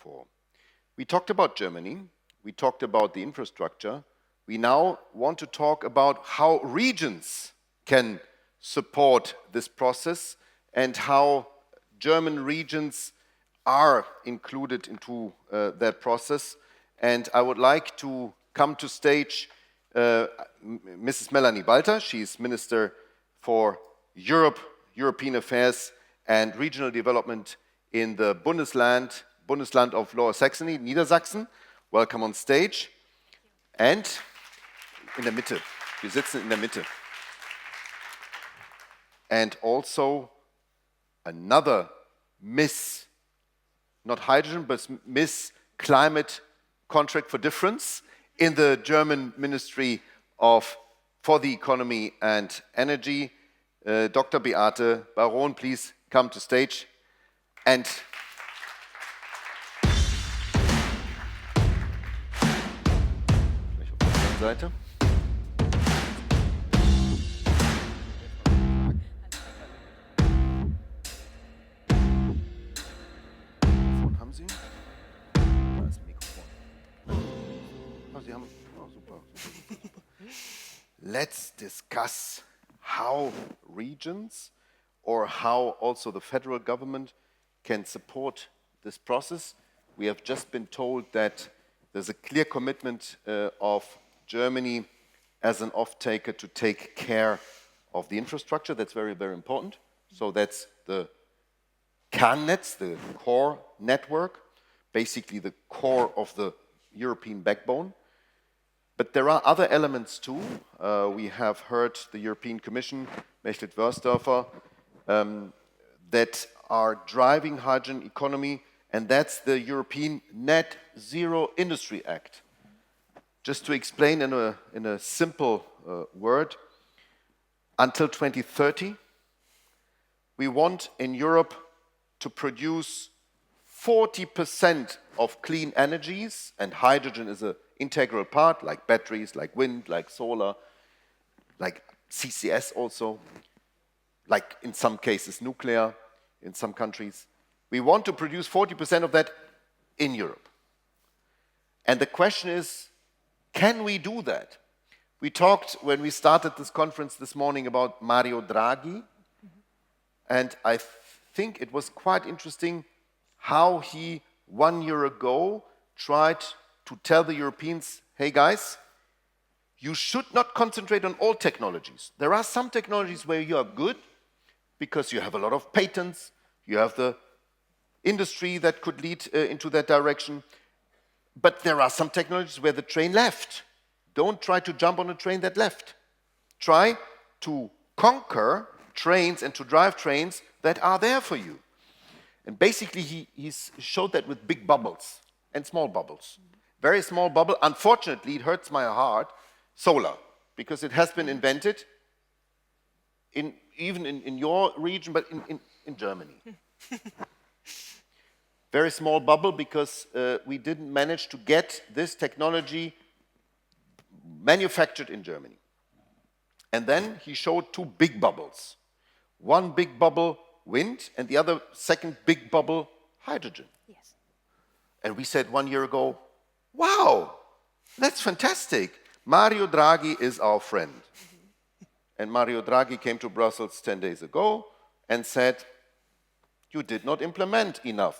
before. We talked about Germany, we talked about the infrastructure. We now want to talk about how regions can support this process and how German regions are included into that process. And I would like to come to stage Mrs. Melanie Balter. She's Minister for European Affairs and Regional Development in the Bundesland of Lower Saxony, Niedersachsen. Welcome on stage. And in der Mitte. Wir sitzen in der Mitte. And also another Miss, not hydrogen, but Miss Climate Contract for Difference in the German Ministry for the Economy and Energy. Dr. Beate Baron, please come to stage. And Seite. Mikrofon haben Sie? Da ist ein Mikrofon. Oh, Sie haben, oh, super. Let's discuss how regions or how also the federal government can support this process. We have just been told that there's a clear commitment of Germany as an off-taker to take care of the infrastructure. That's very, very important. So that's the Kernnetz, the core network, basically the core of the European backbone. But there are other elements too. We have heard the European Commission, Mechthild-Wörsdorfer, that are driving hydrogen economy, and that's the European Net Zero Industry Act. Just to explain in a simple word, until 2030, we want in Europe to produce 40% of clean energies, and hydrogen is an integral part, like batteries, like wind, like solar, like CCS also, like in some cases nuclear, in some countries. We want to produce 40% of that in Europe. And the question is, can we do that? We talked when we started this conference this morning about Mario Draghi, and I think it was quite interesting how he 1 year ago tried to tell the Europeans, hey guys, you should not concentrate on all technologies. There are some technologies where you are good because you have a lot of patents, you have the industry that could lead into that direction. But there are some technologies where the train left. Don't try to jump on a train that left. Try to conquer trains and to drive trains that are there for you. And basically he showed that with big bubbles and small bubbles. Very small bubble, unfortunately, it hurts my heart, solar, because it has been invented even in your region, but in Germany. Very small bubble because we didn't manage to get this technology manufactured in Germany. And then he showed two big bubbles. One big bubble, wind, and the other second big bubble, hydrogen. Yes. And we said 1 year ago, wow, that's fantastic. Mario Draghi is our friend. And Mario Draghi came to Brussels 10 days ago and said, you did not implement enough.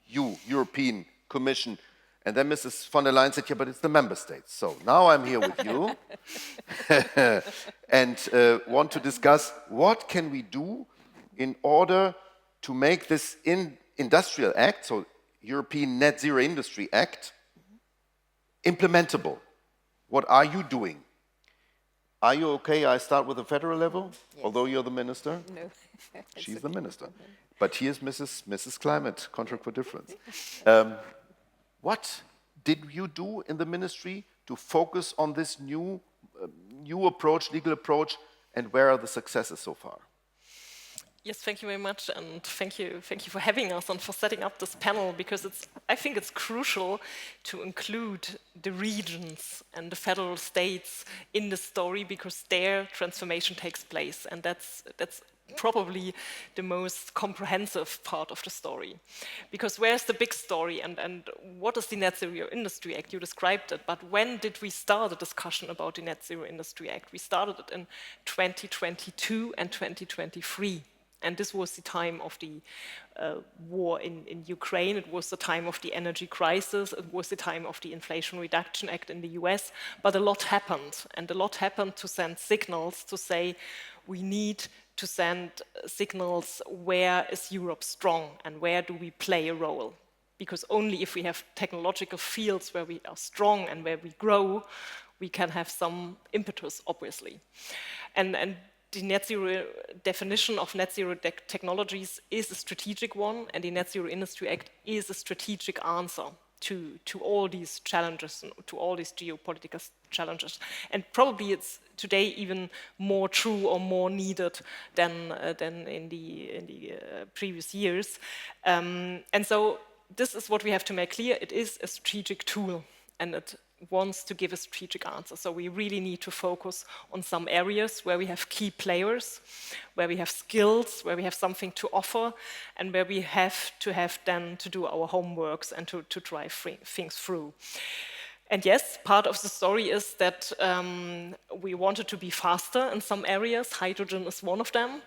You, European Commission. And then Mrs. von der Leyen said, yeah, but it's the member states. So now I'm here with you and want to discuss what can we do in order to make this industrial act, so European Net Zero Industry Act, implementable. What are you doing? Are you okay? I start with the federal level, yes. Although you're the minister. No. She's the minister. But here's Mrs. Climate, Contract for Difference. What did you do in the ministry to focus on this new approach, legal approach, and where are the successes so far? Yes, thank you very much, and thank you for having us and for setting up this panel, because I think it's crucial to include the regions and the federal states in the story, because their transformation takes place, and that's probably the most comprehensive part of the story. Because where's the big story and what is the Net Zero Industry Act? You described it, but when did we start a discussion about the Net Zero Industry Act? We started it in 2022 and 2023. And this was the time of the war in Ukraine. It was the time of the energy crisis. It was the time of the Inflation Reduction Act in the US. But a lot happened. And a lot happened to send signals to say we need to send signals where is Europe strong and where do we play a role. Because only if we have technological fields where we are strong and where we grow, we can have some impetus, obviously. And the net zero definition of net zero technologies is a strategic one, and the Net Zero Industry Act is a strategic answer to all these challenges, to all these geopolitical challenges. And probably it's today even more true or more needed than in the previous years. And so this is what we have to make clear. It is a strategic tool, and it wants to give a strategic answer. So we really need to focus on some areas where we have key players, where we have skills, where we have something to offer, and where we have then to do our homeworks and to drive things through. And yes, part of the story is that we wanted to be faster in some areas. Hydrogen is one of them.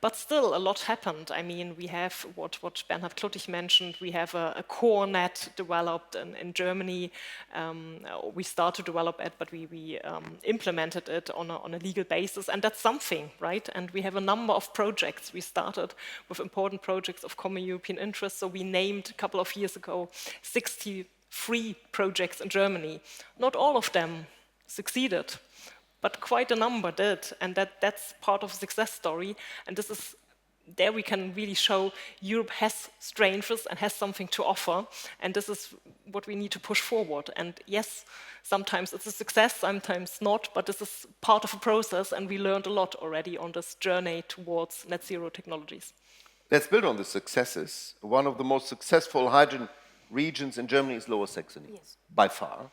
But still, a lot happened. I mean, we have what Bernhard Kluttig mentioned. We have a core net developed in Germany. We started to develop it, but we implemented it on a legal basis. And that's something, right? And we have a number of projects. We started with important projects of common European interest. So we named a couple of years ago 63 projects in Germany. Not all of them succeeded, but quite a number did, and that's part of the success story. And this is there we can really show Europe has strengths and has something to offer, and this is what we need to push forward. And yes, sometimes it's a success, sometimes not, but this is part of a process, and we learned a lot already on this journey towards net zero technologies. Let's build on the successes. One of the most successful hydrogen regions in Germany is Lower Saxony, yes, by far.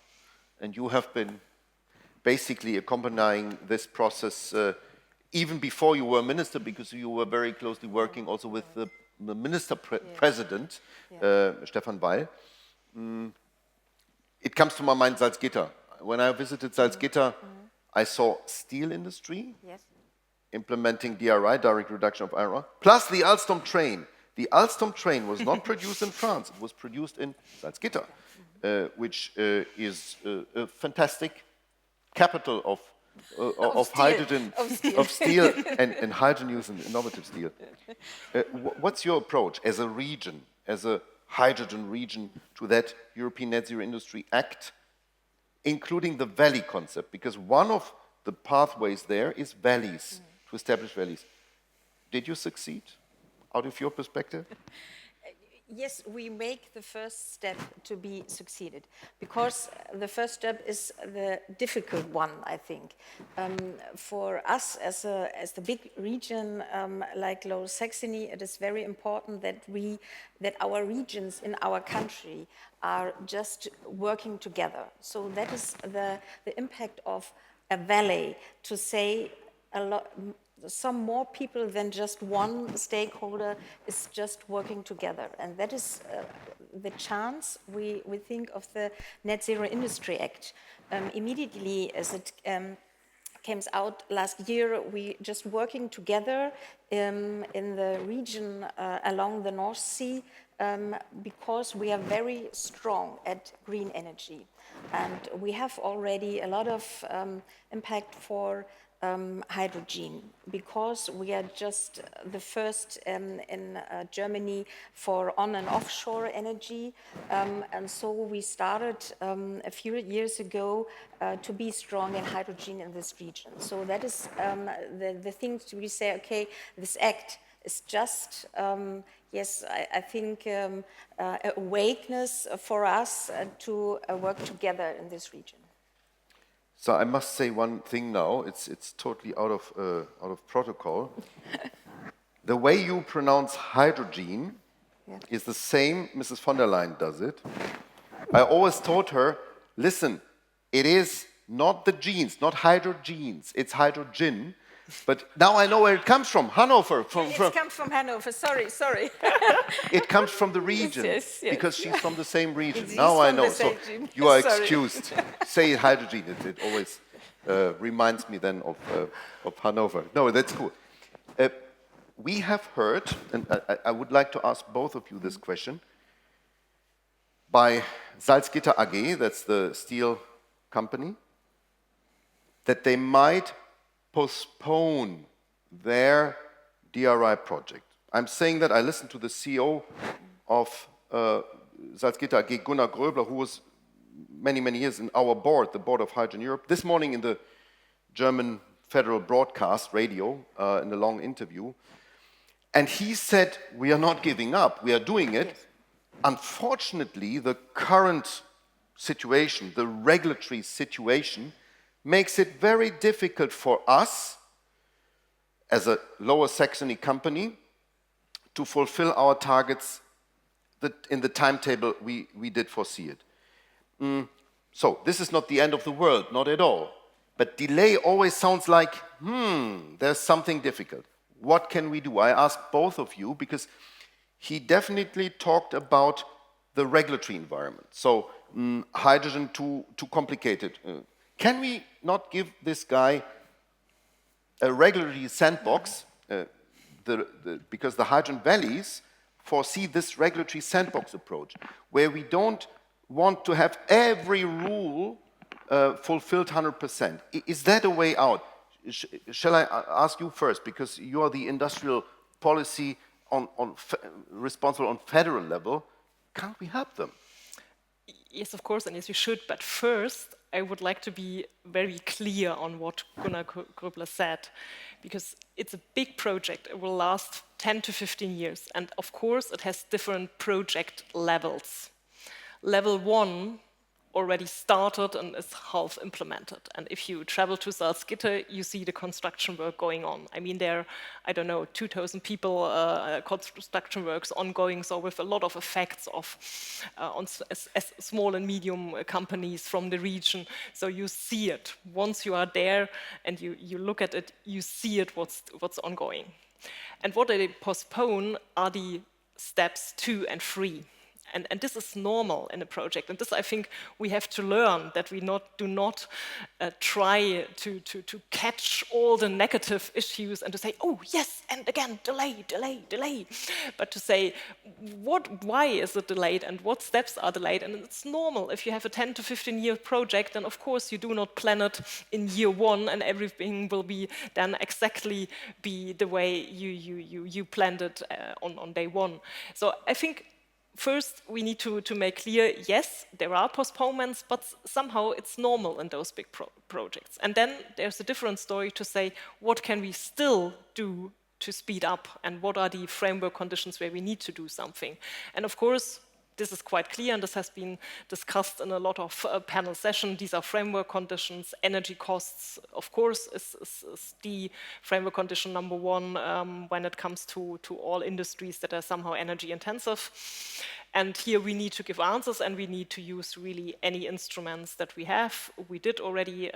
And you have been basically accompanying this process even before you were minister, because you were very closely working also with the minister president, Stefan Weil. It comes to my mind Salzgitter. When I visited Salzgitter, I saw steel industry, yes, implementing DRI, direct reduction of iron ore, plus the Alstom train. The Alstom train was not produced in France, it was produced in Salzgitter, which is a fantastic capital of hydrogen, of steel and hydrogen use and innovative steel. What's your approach as a region, as a hydrogen region, to that European Net Zero Industry Act, including the valley concept? Because one of the pathways there is valleys, to establish valleys. Did you succeed, out of your perspective? Yes, we make the first step to be succeeded, because the first step is the difficult one, I think. For us as the big region like Lower Saxony, it is very important that our regions in our country are just working together. So that is the impact of a valley, to say some more people than just one stakeholder is just working together. And that is the chance we think of the Net Zero Industry Act. Immediately as it came out last year, we just working together in the region along the North Sea, because we are very strong at green energy. And we have already a lot of impact for hydrogen, because we are just the first in Germany for on and offshore energy, and so we started a few years ago to be strong in hydrogen in this region. So that is the thing we say, okay, this act is just, yes, I think a awakeness for us to work together in this region. So I must say one thing now. It's totally out of protocol. The way you pronounce hydrogen is the same Mrs. von der Leyen does it. I always told her, listen, it is not the genes, not hydrogens, it's hydrogen. But now I know where it comes from. Hanover. It comes from Hanover. Sorry. It comes from the region, Yes, because she's from the same region. It's Now I from the know. So same region. you are Sorry. excused. Say hydrogen. It always reminds me then of Hanover. No, that's cool. We have heard, and I would like to ask both of you this question, by Salzgitter AG, that's the steel company, that they might postpone their DRI project. I'm saying that I listened to the CEO of Salzgitter AG, Gunnar Gröbler, who was many years in our board, the board of Hydrogen Europe, this morning in the German Federal Broadcast Radio, in a long interview. And he said, we are not giving up, we are doing it. Yes. Unfortunately, the current situation, the regulatory situation, makes it very difficult for us, as a Lower Saxony company, to fulfill our targets in the timetable we did foresee it. So this is not the end of the world, not at all. But delay always sounds like, there's something difficult. What can we do? I ask both of you, because he definitely talked about the regulatory environment. So hydrogen too complicated. Can we not give this guy a regulatory sandbox, because the hydrogen valleys foresee this regulatory sandbox approach, where we don't want to have every rule fulfilled 100%. Is that a way out? Shall I ask you first, because you are the industrial policy responsible on federal level. Can't we help them? Yes, of course, and yes, you should. But first, I would like to be very clear on what Gunnar Gröbler said, because it's a big project. It will last 10 to 15 years. And of course, it has different project levels. Level 1 already started and is half implemented. And if you travel to Salzgitter, you see the construction work going on. I mean, there are, I don't know, 2,000 people, construction works ongoing, so with a lot of effects of on small and medium companies from the region. So you see it. Once you are there and you look at it, you see it, what's ongoing. And what they postpone are the steps 2 and 3. And this is normal in a project. And this, I think, we have to learn, that we do not try to catch all the negative issues and to say, oh, yes, and again, delay. But to say, why is it delayed and what steps are delayed? And it's normal. If you have a 10 to 15-year project, then of course you do not plan it in year 1 and everything will be then exactly be the way you planned it on day 1. So I think first, we need to make clear, yes, there are postponements, but somehow it's normal in those big projects. And then there's a different story to say, what can we still do to speed up, and what are the framework conditions where we need to do something? And of course, this is quite clear, and this has been discussed in a lot of panel sessions. These are framework conditions. Energy costs, of course, is the framework condition number 1 when it comes to all industries that are somehow energy intensive. And here we need to give answers, and we need to use really any instruments that we have. We did already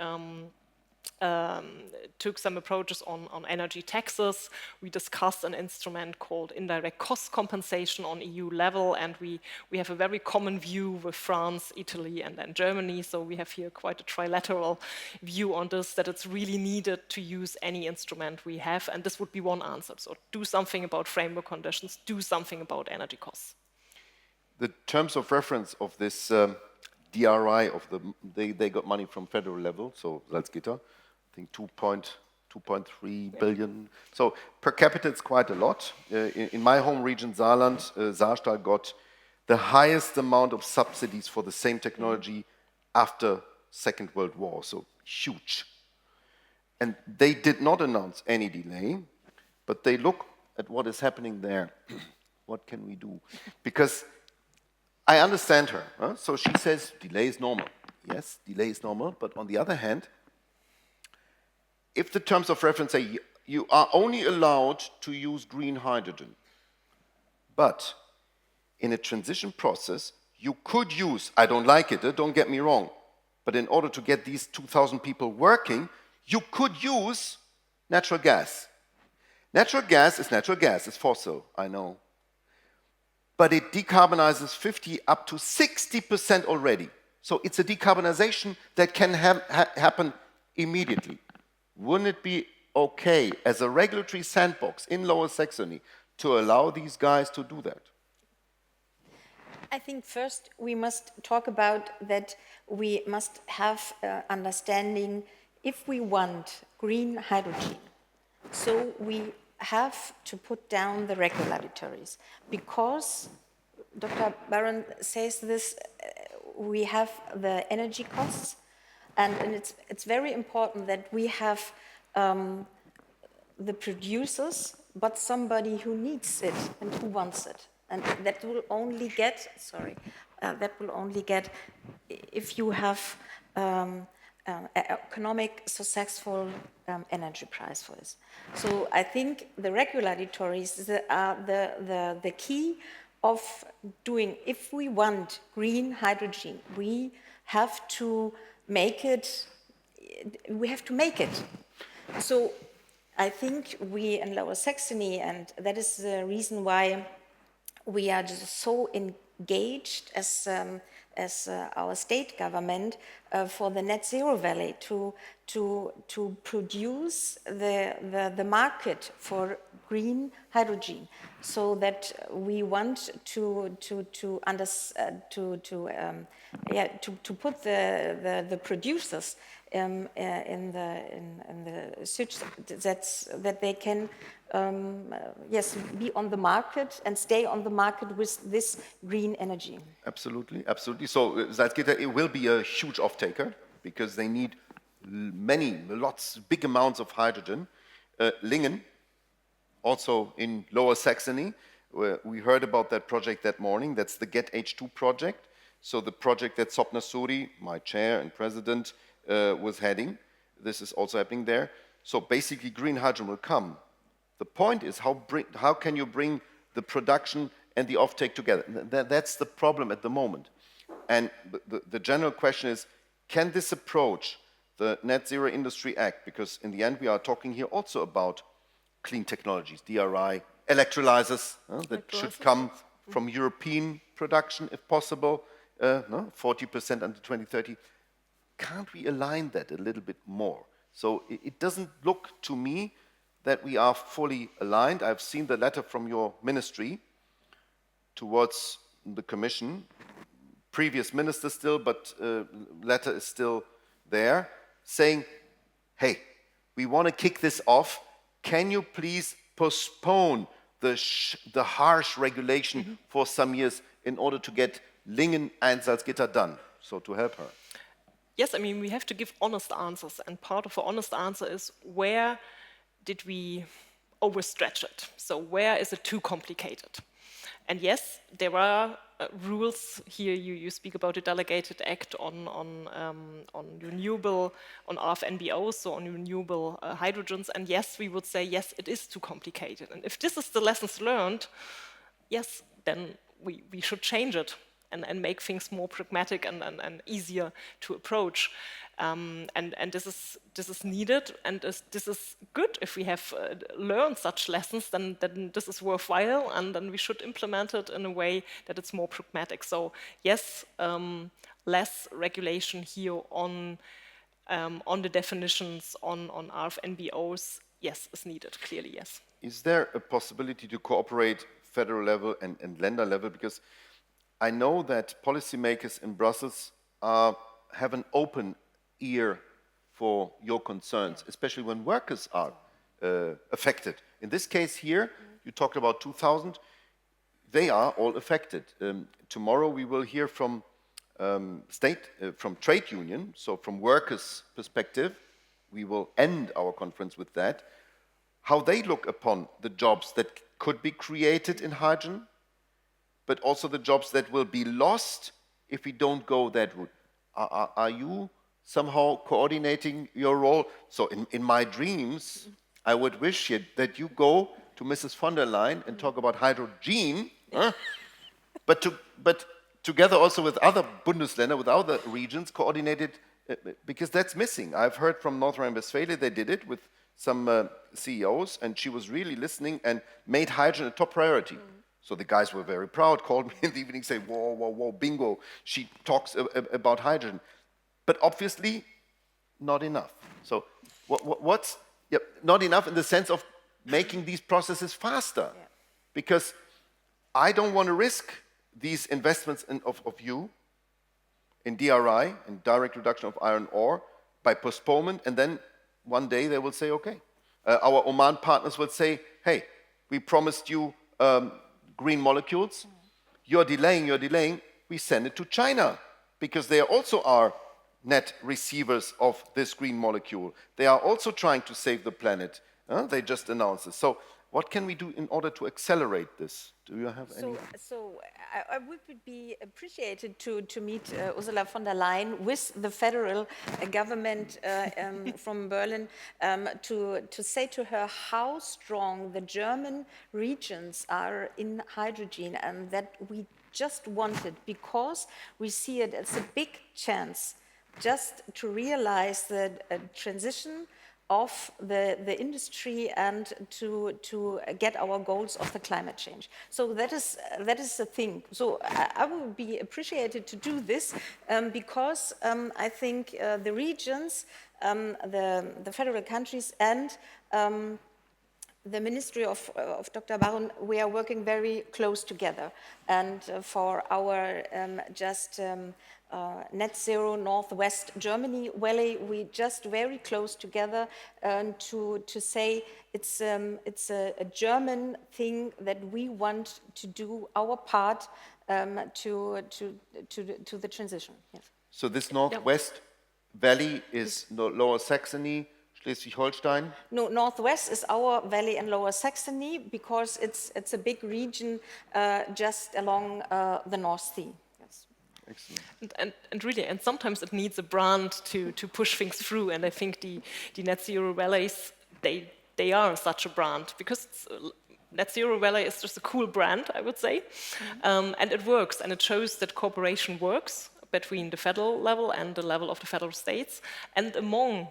took some approaches on energy taxes. We discussed an instrument called indirect cost compensation on EU level, and we have a very common view with France, Italy, and then Germany. So we have here quite a trilateral view on this, that it's really needed to use any instrument we have, and this would be one answer. So do something about framework conditions, do something about energy costs. The terms of reference of this DRI, they got money from federal level, so Salzgitter, I think 2.3 billion. So per capita it's quite a lot. In my home region, Saarland, Saarstahl got the highest amount of subsidies for the same technology after Second World War, so huge. And they did not announce any delay, but they look at what is happening there. What can we do? Because I understand her. Huh? So she says delay is normal. Yes, delay is normal, but on the other hand, if the terms of reference say you are only allowed to use green hydrogen, but in a transition process, you could use, I don't like it, don't get me wrong, but in order to get these 2,000 people working, you could use natural gas. Natural gas is natural gas, it's fossil, I know. But it decarbonizes 50 up to 60% already. So it's a decarbonization that can happen immediately. Wouldn't it be okay as a regulatory sandbox in Lower Saxony to allow these guys to do that? I think first we must talk about that we must have understanding if we want green hydrogen. So we have to put down the regulatories because Dr. Baron says this, we have the energy costs and it's very important that we have the producers but somebody who needs it and who wants it. And that will only get, if you have economic, successful energy price for this. So I think the regulatories are the key of doing, if we want green hydrogen, we have to make it, So I think we in Lower Saxony, and that is the reason why we are just so engaged as our state government for the Net Zero Valley to produce the market for green hydrogen, so that we want to put the producers in the situation that they can be on the market and stay on the market with this green energy. Absolutely, absolutely. So Salzgitter, it will be a huge off-taker because they need big amounts of hydrogen. Lingen, also in Lower Saxony, we heard about that project that morning. That's the Get H2 project. So the project that Sopna Suri, my chair and president, was heading. This is also happening there. So basically green hydrogen will come. The point is how can you bring the production and the offtake together? That's the problem at the moment. And the general question is, can this approach the Net Zero Industry Act? Because in the end, we are talking here also about clean technologies, DRI, electrolyzers that should come from European production if possible, 40% until 2030. Can't we align that a little bit more? So it doesn't look to me that we are fully aligned. I've seen the letter from your ministry towards the Commission, previous minister still, but letter is still there, saying, hey, we want to kick this off. Can you please postpone the harsh regulation for some years in order to get Lingen and Salzgitter done? So to help her. Yes, I mean, we have to give honest answers, and part of the honest answer is where did we overstretch it? So where is it too complicated? And yes, there are rules here. You speak about a delegated act on renewable, on RFNBOs, so on renewable hydrogens. And yes, we would say, yes, it is too complicated. And if this is the lessons learned, yes, then we should change it and make things more pragmatic and easier to approach. And this is needed, and this is good. If we have learned such lessons, then this is worthwhile, and then we should implement it in a way that it's more pragmatic. So yes, less regulation here on the definitions on RFNBOs, yes, is needed, clearly, yes. Is there a possibility to cooperate federal level and Länder level? Because I know that policymakers in Brussels have an open ear for your concerns, especially when workers are affected. In this case here, you talked about 2,000. They are all affected. Tomorrow we will hear from from trade union, so from workers' perspective. We will end our conference with that. How they look upon the jobs that could be created in hydrogen, but also the jobs that will be lost if we don't go that route. Are you somehow coordinating your role? So in my dreams, I would wish that you go to Mrs. von der Leyen and talk about hydrogen, but together also with other Bundesländer, with other regions, coordinated, because that's missing. I've heard from North Rhine-Westphalia, they did it with some CEOs, and she was really listening and made hydrogen a top priority. So the guys were very proud, called me in the evening, say, whoa, whoa, whoa, bingo, she talks about hydrogen. But obviously, not enough. So what's not enough in the sense of making these processes faster? Yeah. Because I don't want to risk these investments of you in DRI, in direct reduction of iron ore, by postponement, and then one day they will say, okay. Our Oman partners will say, hey, we promised you green molecules, you're delaying, we send it to China, because they also are net receivers of this green molecule. They are also trying to save the planet. They just announced this. So what can we do in order to accelerate this? Do you have any? So I would be appreciated to meet Ursula von der Leyen with the federal government from Berlin to say to her how strong the German regions are in hydrogen, and that we just want it because we see it as a big chance just to realize the transition of the industry and to get our goals of the climate change. So that is the thing. So I would be appreciated to do this because I think the regions, the federal countries, and the Ministry of Dr. Baron, we are working very close together. And for our net zero Northwest Germany Valley, we just very close together to say it's a German thing that we want to do our part to the transition. Yes. So this Northwest Valley is Lower Saxony, Schleswig-Holstein? No, Northwest is our valley and Lower Saxony because it's a big region just along the North Sea. Yes. Excellent. And really, and sometimes it needs a brand to push things through, and I think the net zero valleys, they are such a brand, because Net Zero Valley is just a cool brand, I would say, and it works, and it shows that cooperation works between the federal level and the level of the federal states, and among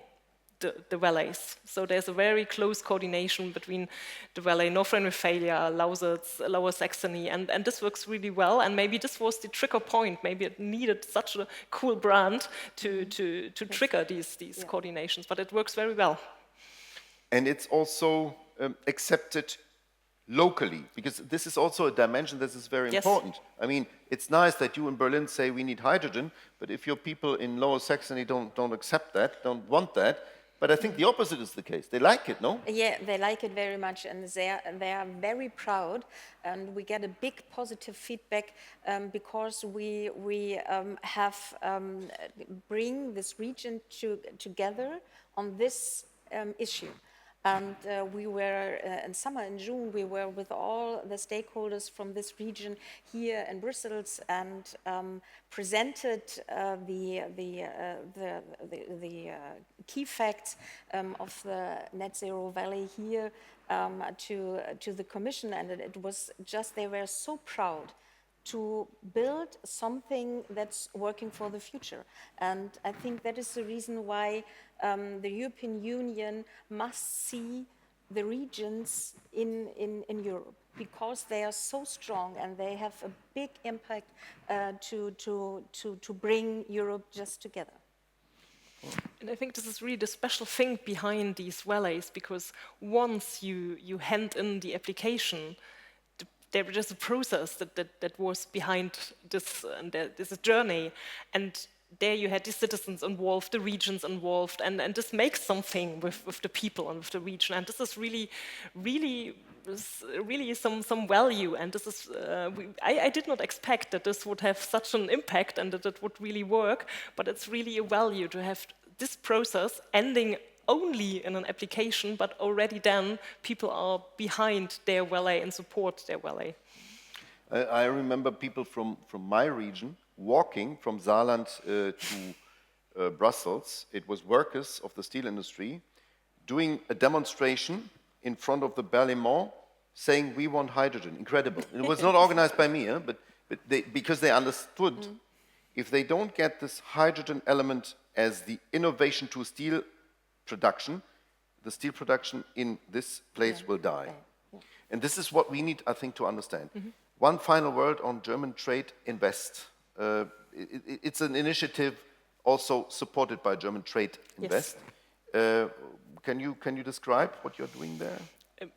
the valleys. So there's a very close coordination between the valley North Rhine-Westphalia, Lausitz, Lower Saxony, and this works really well. And maybe this was the trigger point. Maybe it needed such a cool brand to trigger these coordinations, but it works very well. And it's also accepted locally, because this is also a dimension that is very important. I mean, it's nice that you in Berlin say we need hydrogen, but if your people in Lower Saxony don't accept that, don't want that, but I think the opposite is the case. They like it, no? Yeah, they like it very much, and they are very proud, and we get a big positive feedback because we have bring this region together on this issue. And we were, in summer, in June, we were with all the stakeholders from this region here in Brussels and presented the key facts of the Net Zero Valley here to the Commission. And it was just, they were so proud to build something that's working for the future. And I think that is the reason why the European Union must see the regions in Europe, because they are so strong and they have a big impact to bring Europe just together. And I think this is really the special thing behind these valleys, because once you hand in the application, there is a process that was behind this, and there's a journey, and there you had the citizens involved, the regions involved, and this makes something with the people and with the region, and this is really some value, and this is I did not expect that this would have such an impact and that it would really work, but it's really a value to have this process ending only in an application, but already then people are behind their valley and support their valley. I remember people from my region walking from Saarland to Brussels. It was workers of the steel industry doing a demonstration in front of the Berlaymont saying, we want hydrogen. Incredible. It was not organized by me, but because they understood if they don't get this hydrogen element as the innovation to steel production, the steel production in this place will die. And this is what we need, I think, to understand. One final word on German Trade Invest. It's an initiative also supported by German Trade Invest. Can you describe what you're doing there?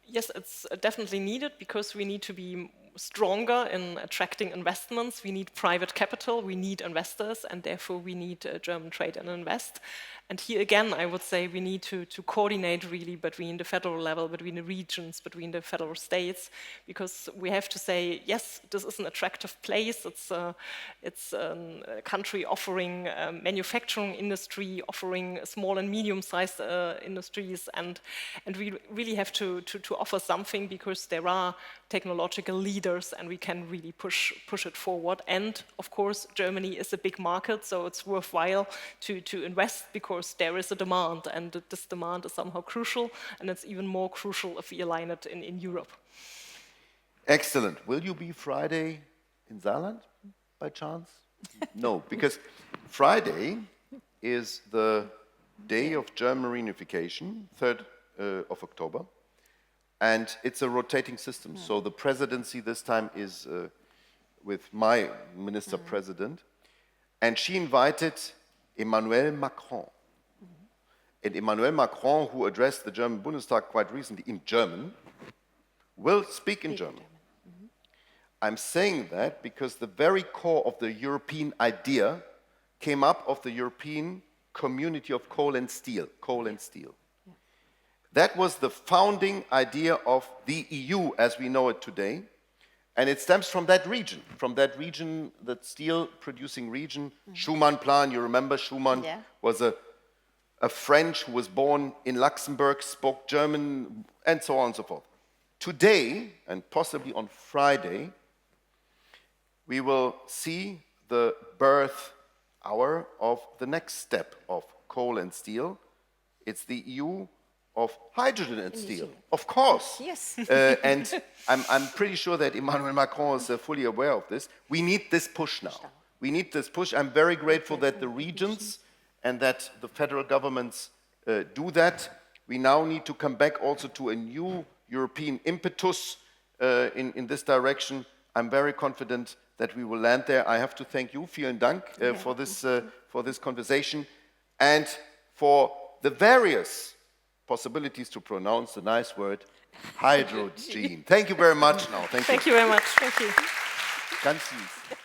Yes, it's definitely needed because we need to be stronger in attracting investments. We need private capital, we need investors, and therefore we need German Trade and Invest. And here again, I would say we need to coordinate really between the federal level, between the regions, between the federal states, because we have to say, yes, this is an attractive place. It's a country offering manufacturing industry, offering small and medium-sized industries, and we really have to offer something because there are technological leaders and we can really push it forward. And of course, Germany is a big market, so it's worthwhile to invest because there is a demand, and this demand is somehow crucial, and it's even more crucial if we align it in Europe. Excellent. Will you be Friday in Saarland by chance? No, because Friday is the day of German reunification, 3rd of October. And it's a rotating system. So the presidency this time is with my minister president. And she invited Emmanuel Macron. And Emmanuel Macron, who addressed the German Bundestag quite recently in German, will speak in German. I'm saying that because the very core of the European idea came up of the European community of coal and steel. That was the founding idea of the EU as we know it today. And it stems from that region, that steel-producing region. Schuman Plan, you remember Schuman was a French who was born in Luxembourg, spoke German, and so on and so forth. Today, and possibly on Friday, we will see the birth hour of the next step of coal and steel. It's the EU of hydrogen and steel, of course. Yes. And I'm pretty sure that Emmanuel Macron is fully aware of this. We need this push now. We need this push. I'm very grateful that the regions and that the federal governments do that. We now need to come back also to a new European impetus in this direction. I'm very confident that we will land there. I have to thank you, vielen Dank, for this conversation and for the various possibilities to pronounce the nice word hydrogen. Thank you very much now. Thank you very much. Thank you. Ganz süß.